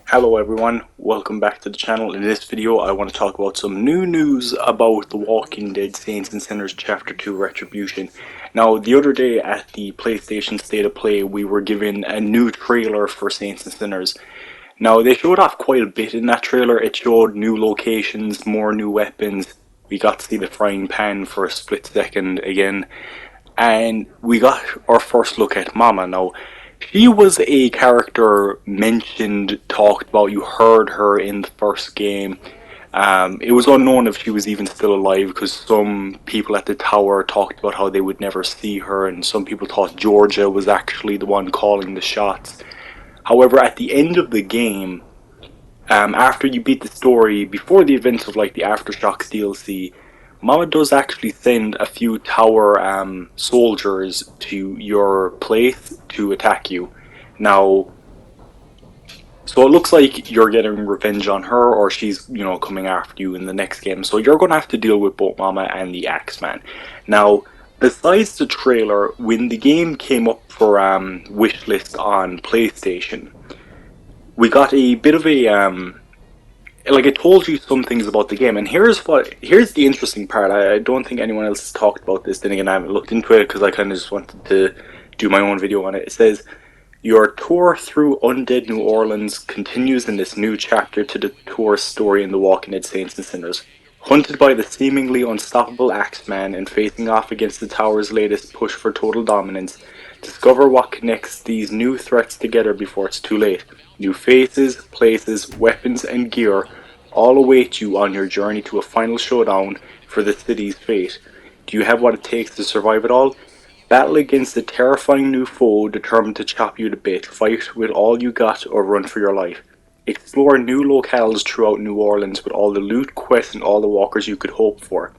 Hello everyone, welcome back to the channel. In this video I want to talk about some new news about The Walking Dead Saints and Sinners Chapter 2 Retribution. Now the other day at the PlayStation State of Play we were given a new trailer for Saints and Sinners. Now they showed off quite a bit in that trailer. It showed new locations, more new weapons. We got to see the frying pan for a split second again. And we got our first look at Mama. Now she was a character mentioned, talked about. You heard her in the first game. It was unknown if she was even still alive because some people at the tower talked about how they would never see her, and some people thought Georgia was actually the one calling the shots. However, at the end of the game, after you beat the story, before the events of like the Aftershocks DLC, Mama does actually send a few tower soldiers to your place to attack you. Now, so it looks like you're getting revenge on her, or she's, coming after you in the next game. So you're going to have to deal with both Mama and the Axeman. Now, besides the trailer, when the game came up for wishlist on PlayStation, we got a bit of a like it told you some things about the game, and here's the interesting part. I don't think anyone else has talked about this. Then again, I haven't looked into it because I kind of just wanted to do my own video on it. It says your tour through undead New Orleans continues in this new chapter to the tour's story in The Walking Dead Saints and Sinners. Hunted by the seemingly unstoppable Axeman and facing off against the tower's latest push for total dominance, discover what connects these new threats together before it's too late. New faces, places, weapons, and gear all await you on your journey to a final showdown for the city's fate. Do you have what it takes to survive it all? Battle against a terrifying new foe determined to chop you to bits. Fight with all you got or run for your life. Explore new locales throughout New Orleans with all the loot, quests, and all the walkers you could hope for.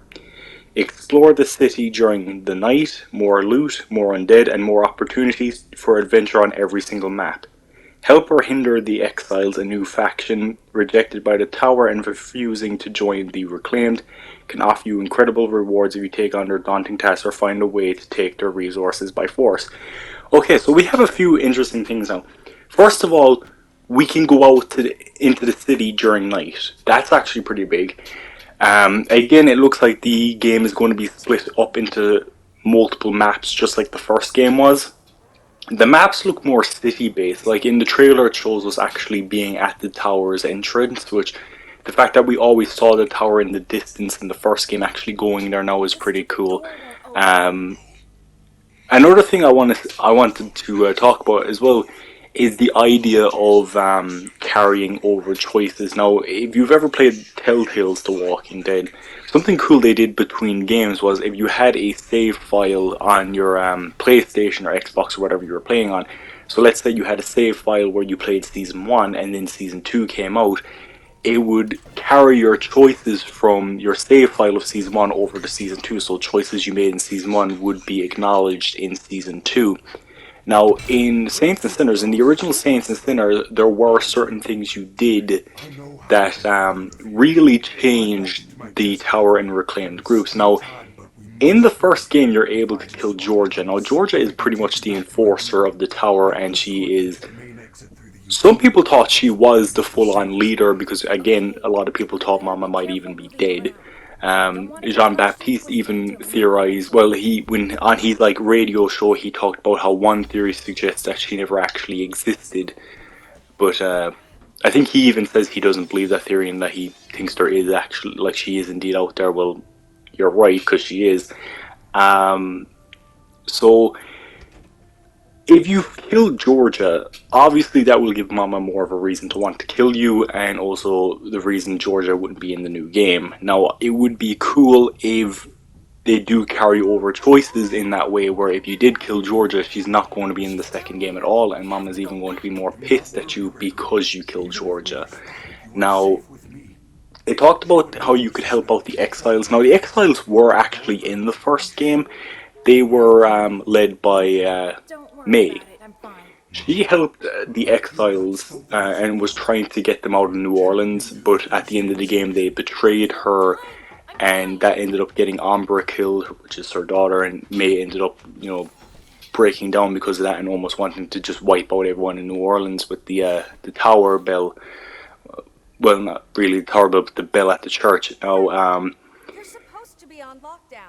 Explore the city during the night. More loot, more undead, and more opportunities for adventure on every single map. Help or hinder the Exiles, a new faction rejected by the Tower and refusing to join the Reclaimed, can offer you incredible rewards if you take on their daunting tasks or find a way to take their resources by force. Okay, so we have a few interesting things now. First of all, we can go out into the city during night. That's actually pretty big. Again, it looks like the game is going to be split up into multiple maps, just like the first game was. The maps look more city-based. Like in the trailer, it shows us actually being at the tower's entrance, which the fact that we always saw the tower in the distance in the first game, actually going there now is pretty cool. Another thing I wanted to talk about as well is the idea of carrying over choices. Now, if you've ever played Telltale's The Walking Dead, something cool they did between games was if you had a save file on your PlayStation or Xbox or whatever you were playing on, so let's say you had a save file where you played Season 1 and then Season 2 came out, it would carry your choices from your save file of Season 1 over to Season 2, so choices you made in Season 1 would be acknowledged in Season 2. Now, in Saints and Sinners, in the original Saints and Sinners, there were certain things you did that really changed the Tower and Reclaimed groups. Now, in the first game, you're able to kill Georgia. Now, Georgia is pretty much the enforcer of the Tower, and she is... Some people thought she was the full-on leader because, again, a lot of people thought Mama might even be dead. Jean-Baptiste even theorized, well, when on his radio show he talked about how one theory suggests that she never actually existed, but I think he even says he doesn't believe that theory and that he thinks there is actually, she is indeed out there. Well, you're right, because she is. So if you kill Georgia, obviously that will give Mama more of a reason to want to kill you, and also the reason Georgia wouldn't be in the new game. Now, it would be cool if they do carry over choices in that way, where if you did kill Georgia, she's not going to be in the second game at all, and Mama's even going to be more pissed at you because you killed Georgia. Now, they talked about how you could help out the Exiles. Now, the Exiles were actually in the first game. They were led by May. She helped the Exiles and was trying to get them out of New Orleans, but at the end of the game they betrayed her, and that ended up getting Umbra killed, which is her daughter, and May ended up, breaking down because of that and almost wanting to just wipe out everyone in New Orleans with the tower bell. Well, not really the tower bell, but the bell at the church. Now,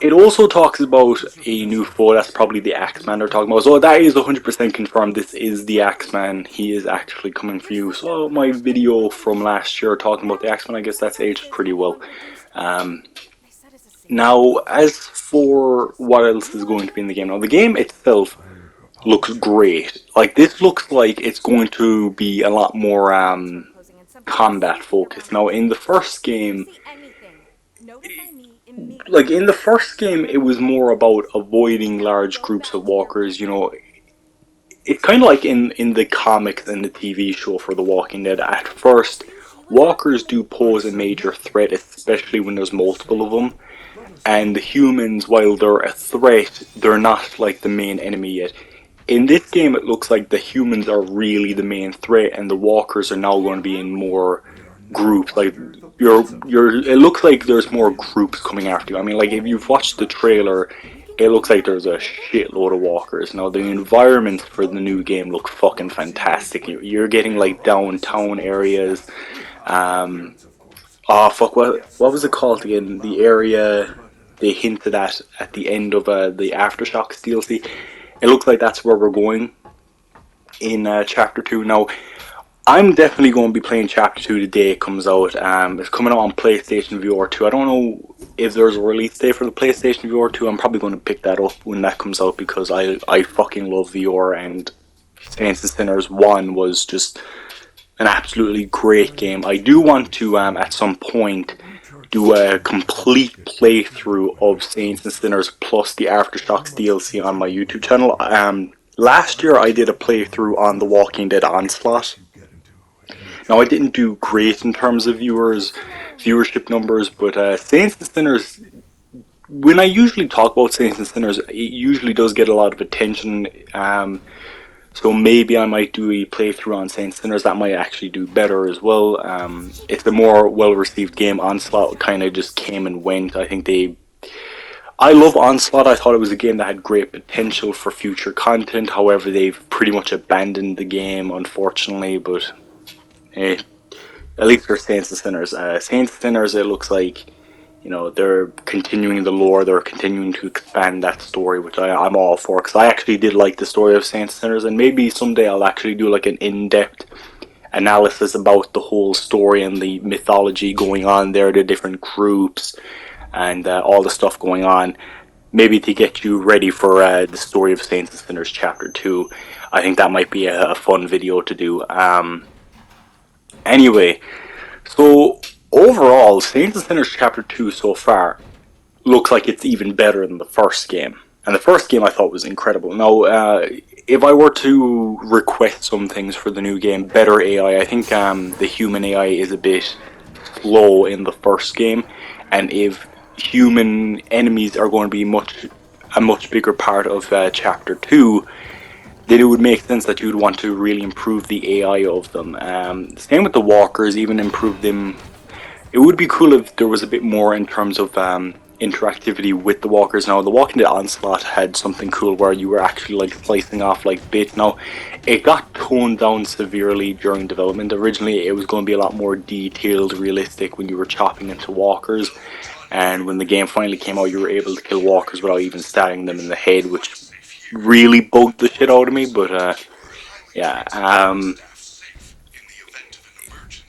it also talks about a new foe. That's probably the Axeman they're talking about. So that is 100% confirmed. This is the Axeman. He is actually coming for you. So my video from last year talking about the Axeman, I guess that's aged pretty well. Now, as for what else is going to be in the game, now the game itself looks great. Like, this looks like it's going to be a lot more combat focused. Now, in the first game, it was more about avoiding large groups of walkers. You know, it's kind of like in the comics and the TV show for The Walking Dead. At first, walkers do pose a major threat, especially when there's multiple of them. And the humans, while they're a threat, they're not like the main enemy yet. In this game, it looks like the humans are really the main threat, and the walkers are now going to be in more groups. Like, it looks like there's more groups coming after you. I mean, like, if you've watched the trailer, it looks like there's a shitload of walkers. Now, the environments for the new game look fucking fantastic. You're getting like downtown areas. Oh fuck! What was it called again? The area they hinted at the end of the Aftershocks DLC. It looks like that's where we're going in Chapter 2. Now, I'm definitely going to be playing Chapter 2 the day it comes out. It's coming out on PlayStation VR 2. I don't know if there's a release date for the PlayStation VR 2. I'm probably going to pick that up when that comes out because I fucking love VR, and Saints&Sinners 1 was just an absolutely great game. I do want to, at some point, do a complete playthrough of Saints&Sinners plus the Aftershocks DLC on my YouTube channel. Last year I did a playthrough on The Walking Dead Onslaught. Now, I didn't do great in terms of viewership numbers, but Saints&Sinners, when I usually talk about Saints&Sinners, it usually does get a lot of attention. So maybe I might do a playthrough on Saints&Sinners. That might actually do better as well. It's a more well-received game. Onslaught kind of just came and went. I love Onslaught. I thought it was a game that had great potential for future content. However, they've pretty much abandoned the game, unfortunately. But at least for Saints&Sinners. Saints&Sinners, it looks like, you know, they're continuing the lore, they're continuing to expand that story, which I'm all for, because I actually did like the story of Saints&Sinners, and maybe someday I'll actually do like an in-depth analysis about the whole story and the mythology going on there, the different groups, and all the stuff going on, maybe to get you ready for the story of Saints&Sinners Chapter 2. I think that might be a fun video to do. Anyway, so overall, Saints&Sinners Chapter 2 so far looks like it's even better than the first game. And the first game I thought was incredible. Now, if I were to request some things for the new game, better AI, I think the human AI is a bit slow in the first game. And if human enemies are going to be a much bigger part of Chapter 2, then it would make sense that you would want to really improve the AI of them. Same with the walkers, even improve them. It would be cool if there was a bit more in terms of interactivity with the walkers. Now, The Walking Dead Onslaught had something cool where you were actually like slicing off like bits. Now, it got toned down severely during development. Originally, it was going to be a lot more detailed, realistic when you were chopping into walkers. And when the game finally came out, you were able to kill walkers without even stabbing them in the head, which really bugged the shit out of me. But yeah,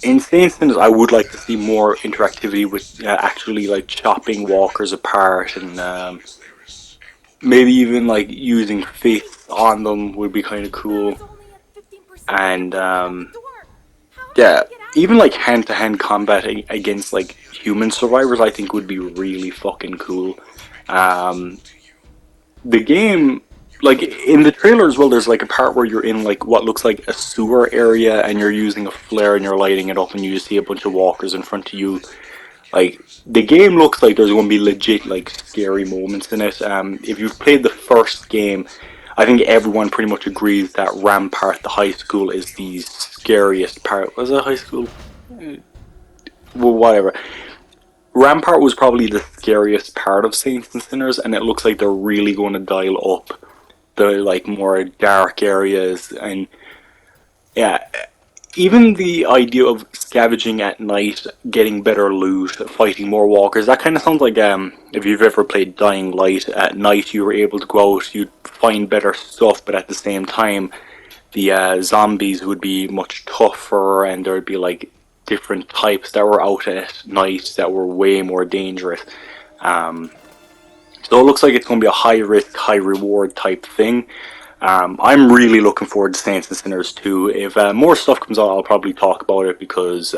in Saints&Sinners, I would like to see more interactivity with actually like chopping walkers apart, and maybe even like using faith on them would be kind of cool. And yeah, even like hand-to-hand combat against like human survivors, I think would be really fucking cool. The game, like in the trailer as well, there's like a part where you're in like what looks like a sewer area, and you're using a flare and you're lighting it up, and you just see a bunch of walkers in front of you. Like, the game looks like there's going to be legit like scary moments in it. If you've played the first game, I think everyone pretty much agrees that Rampart, the high school, is the scariest part. Was it high school? Well, whatever. Rampart was probably the scariest part of Saints&Sinners, and it looks like they're really going to dial up the like more dark areas, and yeah, even the idea of scavenging at night, getting better loot, fighting more walkers, that kind of sounds like if you've ever played Dying Light. At night you were able to go out, you'd find better stuff, but at the same time the zombies would be much tougher, and there'd be like different types that were out at night that were way more dangerous. Um, so it looks like it's going to be a high risk, high reward type thing. I'm really looking forward to Saints and Sinners 2. If more stuff comes out, I'll probably talk about it because,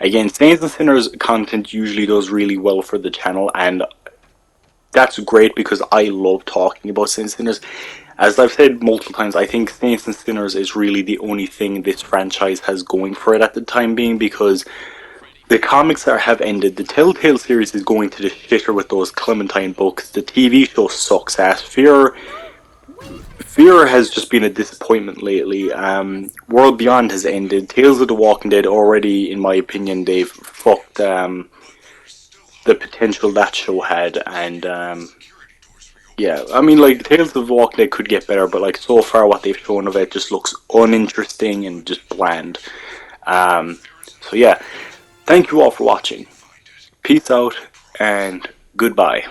again, Saints and Sinners content usually does really well for the channel, and that's great because I love talking about Saints and Sinners. As I've said multiple times, I think Saints and Sinners is really the only thing this franchise has going for it at the time being, because the comics that have ended, the Telltale series is going to the shitter with those Clementine books, the TV show sucks ass, Fear has just been a disappointment lately. World Beyond has ended. Tales of the Walking Dead already, in my opinion, they've fucked the potential that show had. And yeah, I mean, like, Tales of the Walking Dead could get better, but like so far what they've shown of it just looks uninteresting and just bland. So yeah, thank you all for watching. Peace out and goodbye.